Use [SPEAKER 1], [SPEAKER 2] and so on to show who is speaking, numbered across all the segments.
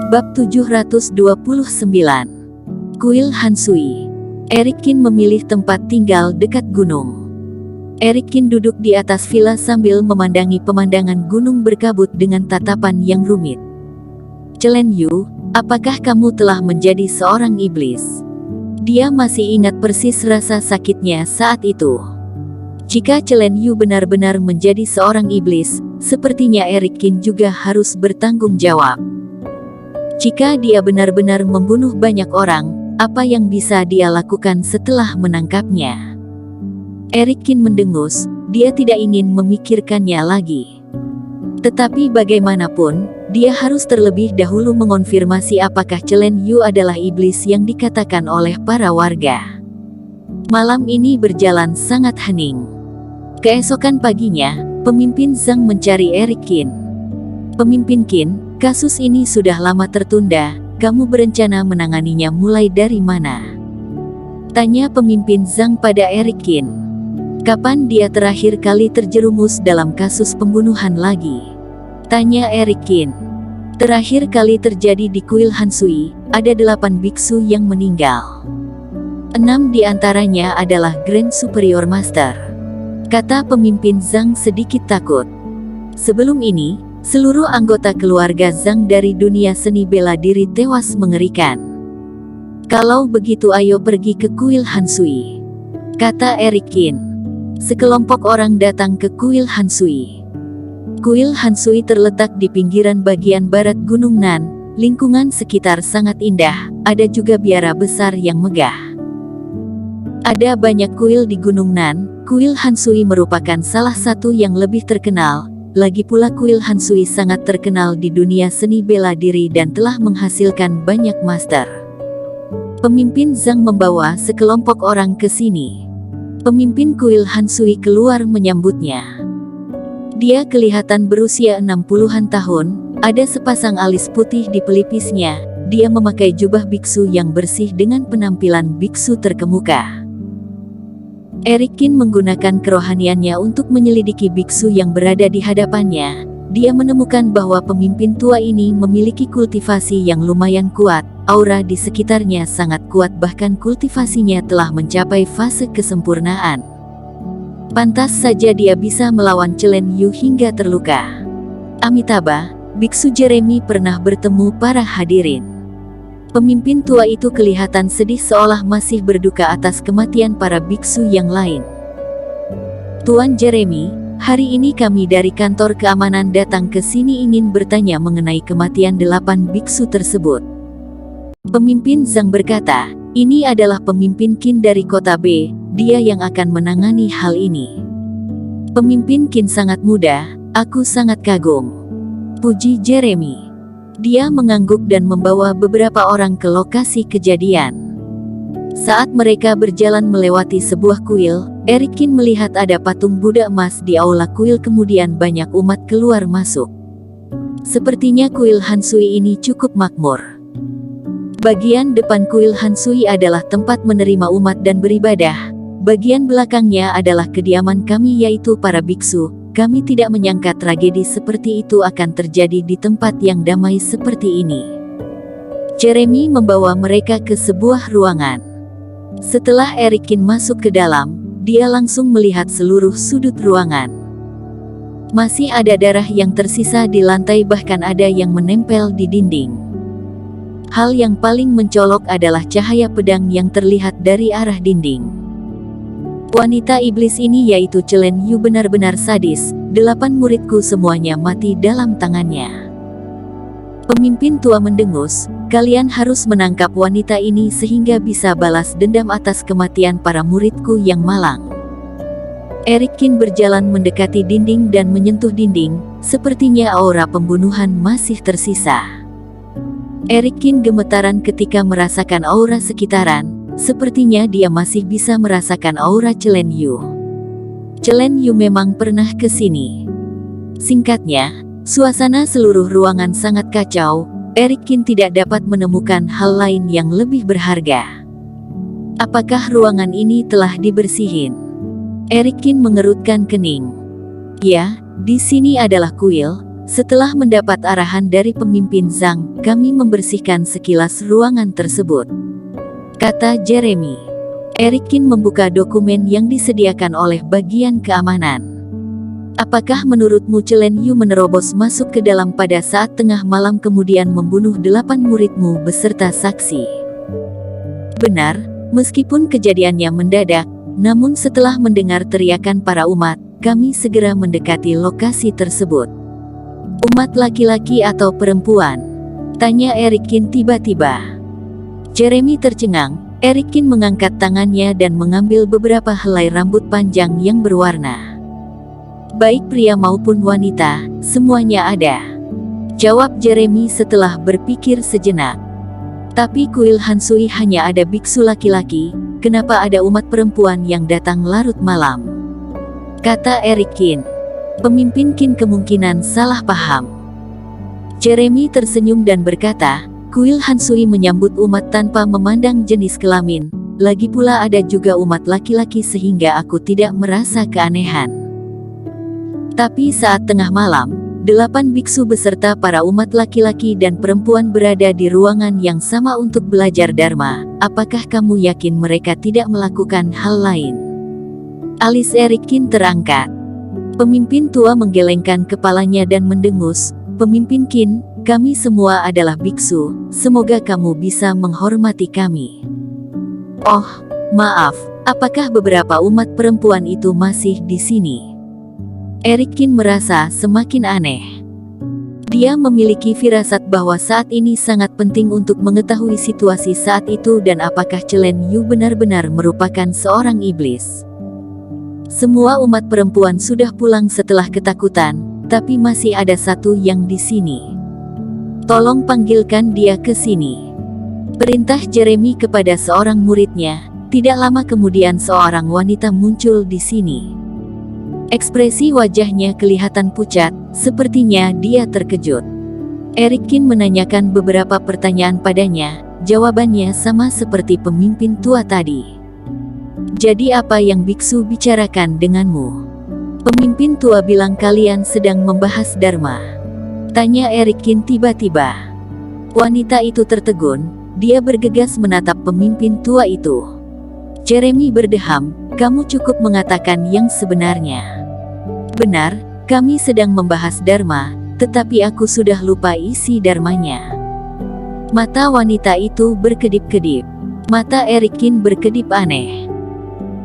[SPEAKER 1] Bab 729. Kuil Hansui. Erik Kin memilih tempat tinggal dekat gunung. Erik Kin duduk di atas villa sambil memandangi pemandangan gunung berkabut dengan tatapan yang rumit. Chen Yu, apakah kamu telah menjadi seorang iblis? Dia masih ingat persis rasa sakitnya saat itu. Jika Chen Yu benar-benar menjadi seorang iblis, sepertinya Erik Kin juga harus bertanggung jawab. Jika dia benar-benar membunuh banyak orang, apa yang bisa dia lakukan setelah menangkapnya? Erik Kin mendengus, dia tidak ingin memikirkannya lagi. Tetapi bagaimanapun, dia harus terlebih dahulu mengonfirmasi apakah Chen Yu adalah iblis yang dikatakan oleh para warga. Malam ini berjalan sangat hening. Keesokan paginya, pemimpin Zhang mencari Erik Kin. Pemimpin Kin, kasus ini sudah lama tertunda, kamu berencana menanganinya mulai dari mana? Tanya pemimpin Zhang pada Erik Kin. Kapan dia terakhir kali terjerumus dalam kasus pembunuhan lagi? Tanya Erik Kin. Terakhir kali terjadi di kuil Hansui, ada 8 biksu yang meninggal. 6 di antaranya adalah Grand Superior Master. Kata pemimpin Zhang sedikit takut. Sebelum ini, seluruh anggota keluarga Zhang dari dunia seni bela diri tewas mengerikan. Kalau begitu ayo pergi ke kuil Hansui, kata Erik Kin. Sekelompok orang datang ke kuil Hansui. Kuil Hansui terletak di pinggiran bagian barat Gunung Nan, lingkungan sekitar sangat indah, ada juga biara besar yang megah. Ada banyak kuil di Gunung Nan, kuil Hansui merupakan salah satu yang lebih terkenal. Lagi pula kuil Hansui sangat terkenal di dunia seni bela diri dan telah menghasilkan banyak master. Pemimpin Zhang membawa sekelompok orang ke sini. Pemimpin kuil Hansui keluar menyambutnya. Dia kelihatan berusia 60-an tahun, ada sepasang alis putih di pelipisnya, dia memakai jubah biksu yang bersih dengan penampilan biksu terkemuka. Erik Kin menggunakan kerohaniannya untuk menyelidiki biksu yang berada di hadapannya. Dia menemukan bahwa pemimpin tua ini memiliki kultivasi yang lumayan kuat, aura di sekitarnya sangat kuat bahkan kultivasinya telah mencapai fase kesempurnaan. Pantas saja dia bisa melawan Chen Yu hingga terluka. Amitabha, biksu Jeremy pernah bertemu para hadirin. Pemimpin tua itu kelihatan sedih seolah masih berduka atas kematian para biksu yang lain. Tuan Jeremy, hari ini kami dari kantor keamanan datang ke sini ingin bertanya mengenai kematian 8 biksu tersebut. Pemimpin Zhang berkata, ini adalah pemimpin Qin dari kota B, dia yang akan menangani hal ini. Pemimpin Qin sangat muda, aku sangat kagum. Puji Jeremy. Dia mengangguk dan membawa beberapa orang ke lokasi kejadian. Saat mereka berjalan melewati sebuah kuil, Erik Kin melihat ada patung Buddha emas di aula kuil kemudian banyak umat keluar masuk. Sepertinya kuil Hansui ini cukup makmur. Bagian depan kuil Hansui adalah tempat menerima umat dan beribadah. Bagian belakangnya adalah kediaman kami yaitu para biksu. Kami tidak menyangka tragedi seperti itu akan terjadi di tempat yang damai seperti ini. Jeremy membawa mereka ke sebuah ruangan. Setelah Erik Kin masuk ke dalam, dia langsung melihat seluruh sudut ruangan. Masih ada darah yang tersisa di lantai bahkan ada yang menempel di dinding. Hal yang paling mencolok adalah cahaya pedang yang terlihat dari arah dinding. Wanita iblis ini yaitu Chen Yu benar-benar sadis, 8 muridku semuanya mati dalam tangannya. Pemimpin tua mendengus, kalian harus menangkap wanita ini sehingga bisa balas dendam atas kematian para muridku yang malang. Erik Kin berjalan mendekati dinding dan menyentuh dinding, sepertinya aura pembunuhan masih tersisa. Erik Kin gemetaran ketika merasakan aura sekitaran. Sepertinya dia masih bisa merasakan aura Chen Yu. Chen Yu memang pernah ke sini. Singkatnya, suasana seluruh ruangan sangat kacau. Erik Kin tidak dapat menemukan hal lain yang lebih berharga. Apakah ruangan ini telah dibersihin? Erik Kin mengerutkan kening. Ya, di sini adalah kuil. Setelah mendapat arahan dari pemimpin Zhang, kami membersihkan sekilas ruangan tersebut, kata Jeremy. Erikin membuka dokumen yang disediakan oleh bagian keamanan. Apakah menurutmu Chen Yu menerobos masuk ke dalam pada saat tengah malam kemudian membunuh 8 muridmu beserta saksi? Benar, meskipun kejadiannya mendadak, namun setelah mendengar teriakan para umat, kami segera mendekati lokasi tersebut. Umat laki-laki atau perempuan? Tanya Erikin tiba-tiba. Jeremy tercengang. Erikin mengangkat tangannya dan mengambil beberapa helai rambut panjang yang berwarna. Baik pria maupun wanita, semuanya ada, jawab Jeremy setelah berpikir sejenak. Tapi kuil Hansui hanya ada biksu laki-laki, kenapa ada umat perempuan yang datang larut malam? Kata Erikin. Pemimpin Qin kemungkinan salah paham. Jeremy tersenyum dan berkata, kuil Hansui menyambut umat tanpa memandang jenis kelamin, lagi pula ada juga umat laki-laki sehingga aku tidak merasa keanehan. Tapi saat tengah malam, 8 biksu beserta para umat laki-laki dan perempuan berada di ruangan yang sama untuk belajar Dharma, apakah kamu yakin mereka tidak melakukan hal lain? Alis Erikin terangkat. Pemimpin tua menggelengkan kepalanya dan mendengus, Pemimpin Qin, kami semua adalah biksu, semoga kamu bisa menghormati kami. Oh, maaf, apakah beberapa umat perempuan itu masih di sini? Erikin merasa semakin aneh. Dia memiliki firasat bahwa saat ini sangat penting untuk mengetahui situasi saat itu dan apakah Chen Yu benar-benar merupakan seorang iblis. Semua umat perempuan sudah pulang setelah ketakutan, tapi masih ada satu yang di sini. Tolong panggilkan dia ke sini. Perintah Jeremy kepada seorang muridnya. Tidak lama kemudian seorang wanita muncul di sini. Ekspresi wajahnya kelihatan pucat, sepertinya dia terkejut. Erikin menanyakan beberapa pertanyaan padanya, jawabannya sama seperti pemimpin tua tadi. Jadi apa yang biksu bicarakan denganmu? Pemimpin tua bilang kalian sedang membahas Dharma. Tanya Erikin tiba-tiba. Wanita itu tertegun, dia bergegas menatap pemimpin tua itu. Jeremy berdeham, kamu cukup mengatakan yang sebenarnya. Benar, kami sedang membahas Dharma, tetapi aku sudah lupa isi Dharmanya. Mata wanita itu berkedip-kedip. Mata Erikin berkedip aneh.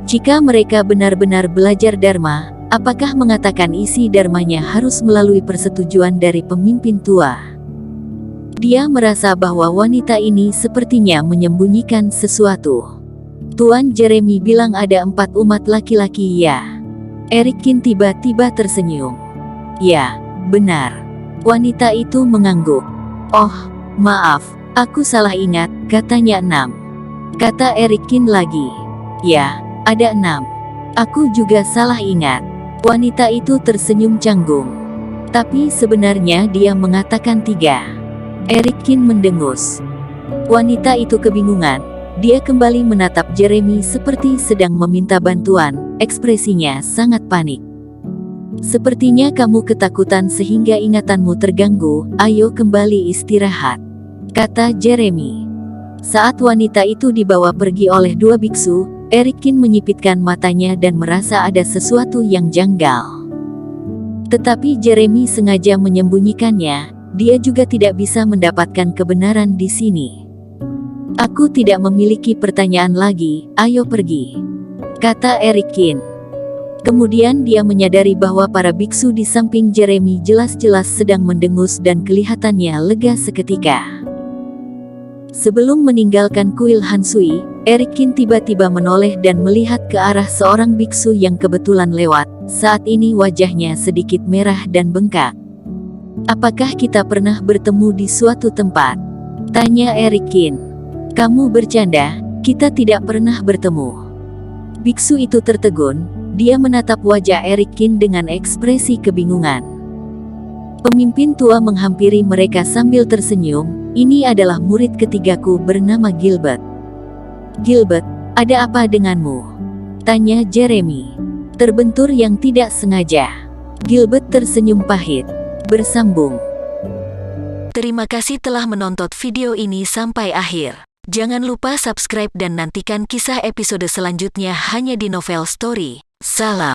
[SPEAKER 1] Jika mereka benar-benar belajar Dharma, apakah mengatakan isi Dharmanya harus melalui persetujuan dari pemimpin tua? Dia merasa bahwa wanita ini sepertinya menyembunyikan sesuatu. Tuan Jeremy bilang ada 4 umat laki-laki ya. Erikin tiba-tiba tersenyum. Ya, benar. Wanita itu mengangguk. Oh, maaf, aku salah ingat, katanya 6. Kata Erikin lagi. Ya, ada 6. Aku juga salah ingat. Wanita itu tersenyum canggung. Tapi sebenarnya dia mengatakan 3. Erikin mendengus. Wanita itu kebingungan. Dia kembali menatap Jeremy seperti sedang meminta bantuan, ekspresinya sangat panik. Sepertinya kamu ketakutan sehingga ingatanmu terganggu, ayo kembali istirahat, kata Jeremy. Saat wanita itu dibawa pergi oleh 2 biksu, Erikin menyipitkan matanya dan merasa ada sesuatu yang janggal. Tetapi Jeremy sengaja menyembunyikannya, dia juga tidak bisa mendapatkan kebenaran di sini. Aku tidak memiliki pertanyaan lagi, ayo pergi, kata Erikin. Kemudian dia menyadari bahwa para biksu di samping Jeremy jelas-jelas sedang mendengus dan kelihatannya lega seketika. Sebelum meninggalkan kuil Hansui, Erikin tiba-tiba menoleh dan melihat ke arah seorang biksu yang kebetulan lewat. Saat ini wajahnya sedikit merah dan bengkak. Apakah kita pernah bertemu di suatu tempat? Tanya Erikin. Kamu bercanda, kita tidak pernah bertemu. Biksu itu tertegun, dia menatap wajah Erikin dengan ekspresi kebingungan. Pemimpin tua menghampiri mereka sambil tersenyum. Ini adalah murid ketigaku bernama Gilbert. Gilbert, ada apa denganmu? Tanya Jeremy. Terbentur yang tidak sengaja. Gilbert tersenyum pahit. bersambung. Terima kasih telah menonton video ini sampai akhir. Jangan lupa subscribe dan nantikan kisah episode selanjutnya hanya di Novel Story. Salam.